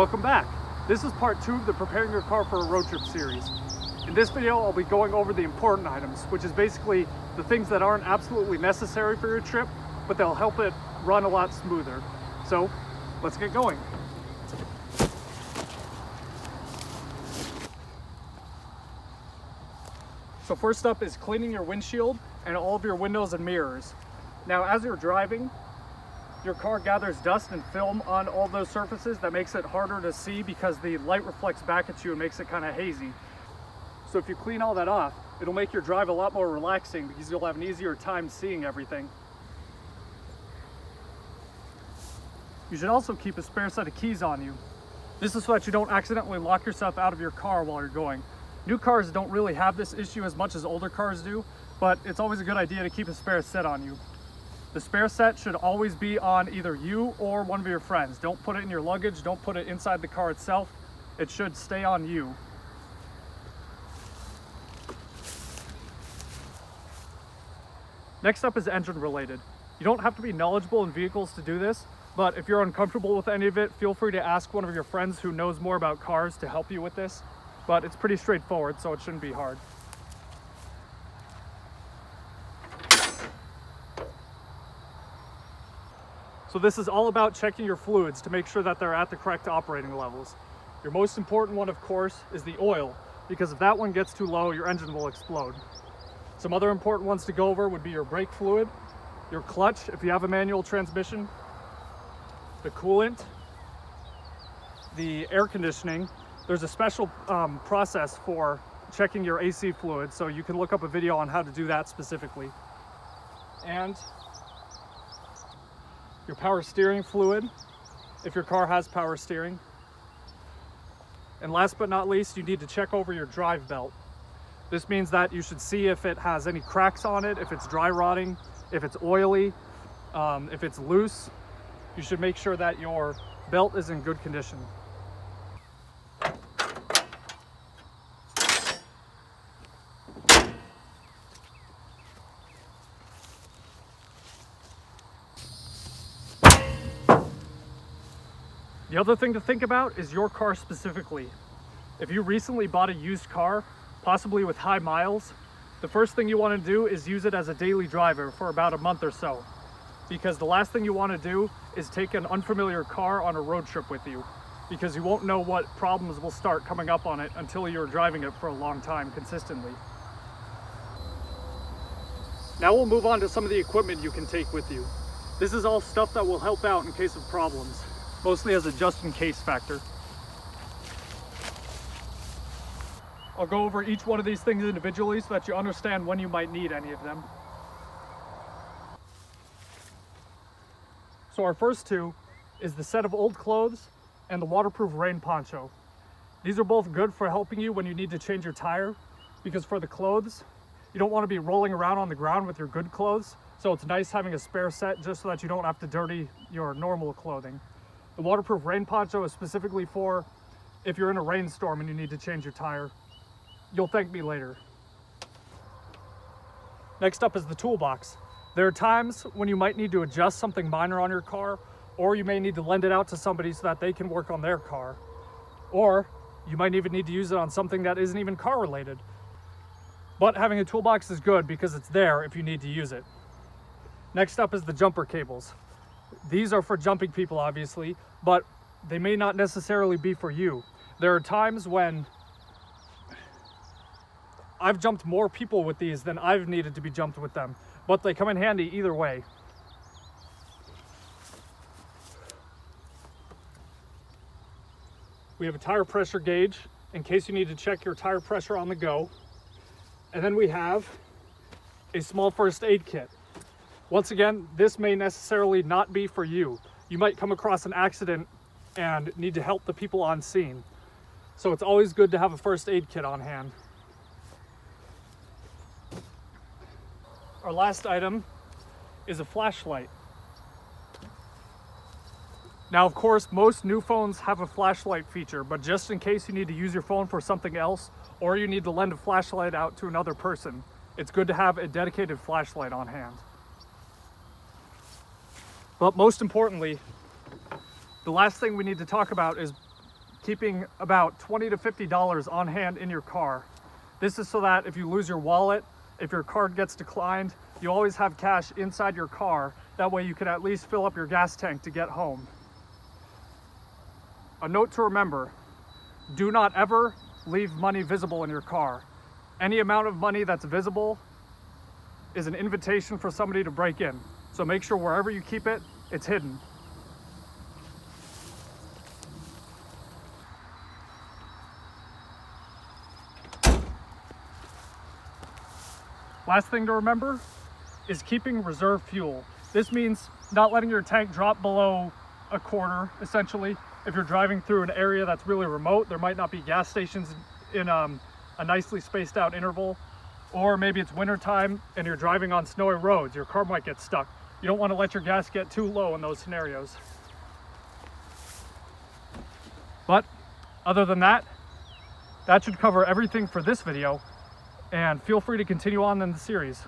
Welcome back. This is part 2 of the Preparing Your Car for a Road Trip series. In this video, I'll be going over the important items, which is basically the things that aren't absolutely necessary for your trip, but they'll help it run a lot smoother. So, let's get going. So first up is cleaning your windshield and all of your windows and mirrors. Now, as you're driving, your car gathers dust and film on all those surfaces. That makes it harder to see because the light reflects back at you and makes it kind of hazy. So if you clean all that off, it'll make your drive a lot more relaxing because you'll have an easier time seeing everything. You should also keep a spare set of keys on you. This is so that you don't accidentally lock yourself out of your car while you're going. New cars don't really have this issue as much as older cars do, but it's always a good idea to keep a spare set on you. The spare set should always be on either you or one of your friends. Don't put it in your luggage, don't put it inside the car itself. It should stay on you. Next up is engine related. You don't have to be knowledgeable in vehicles to do this, but if you're uncomfortable with any of it, feel free to ask one of your friends who knows more about cars to help you with this. But it's pretty straightforward, so it shouldn't be hard. So this is all about checking your fluids to make sure that they're at the correct operating levels. Your most important one, of course, is the oil, because if that one gets too low, your engine will explode. Some other important ones to go over would be your brake fluid, your clutch if you have a manual transmission, the coolant, the air conditioning. There's a special process for checking your AC fluid, so you can look up a video on how to do that specifically. And your power steering fluid, if your car has power steering. And last but not least, you need to check over your drive belt. This means that you should see if it has any cracks on it, if it's dry rotting, if it's oily, if it's loose. You should make sure that your belt is in good condition. The other thing to think about is your car specifically. If you recently bought a used car, possibly with high miles, the first thing you want to do is use it as a daily driver for about a month or so. Because the last thing you want to do is take an unfamiliar car on a road trip with you, because you won't know what problems will start coming up on it until you're driving it for a long time consistently. Now we'll move on to some of the equipment you can take with you. This is all stuff that will help out in case of problems, mostly as a just-in-case factor. I'll go over each one of these things individually so that you understand when you might need any of them. So our first two is the set of old clothes and the waterproof rain poncho. These are both good for helping you when you need to change your tire, because for the clothes, you don't want to be rolling around on the ground with your good clothes, so it's nice having a spare set just so that you don't have to dirty your normal clothing. The waterproof rain poncho is specifically for if you're in a rainstorm and you need to change your tire. You'll thank me later. Next up is the toolbox. There are times when you might need to adjust something minor on your car, or you may need to lend it out to somebody so that they can work on their car. Or you might even need to use it on something that isn't even car related. But having a toolbox is good because it's there if you need to use it. Next up is the jumper cables. These are for jumping people, obviously, but they may not necessarily be for you. There are times when I've jumped more people with these than I've needed to be jumped with them, but they come in handy either way. We have a tire pressure gauge in case you need to check your tire pressure on the go. And then we have a small first aid kit. Once again, this may necessarily not be for you. You might come across an accident and need to help the people on scene. So it's always good to have a first aid kit on hand. Our last item is a flashlight. Now, of course, most new phones have a flashlight feature, but just in case you need to use your phone for something else, or you need to lend a flashlight out to another person, it's good to have a dedicated flashlight on hand. But most importantly, the last thing we need to talk about is keeping about $20 to $50 on hand in your car. This is so that if you lose your wallet, if your card gets declined, you always have cash inside your car. That way you can at least fill up your gas tank to get home. A note to remember, do not ever leave money visible in your car. Any amount of money that's visible is an invitation for somebody to break in. So make sure wherever you keep it, it's hidden. Last thing to remember is keeping reserve fuel. This means not letting your tank drop below a quarter, essentially. If you're driving through an area that's really remote, there might not be gas stations in a nicely spaced out interval. Or maybe it's wintertime and you're driving on snowy roads, your car might get stuck. You don't want to let your gas get too low in those scenarios. But other than that, that should cover everything for this video. And feel free to continue on in the series.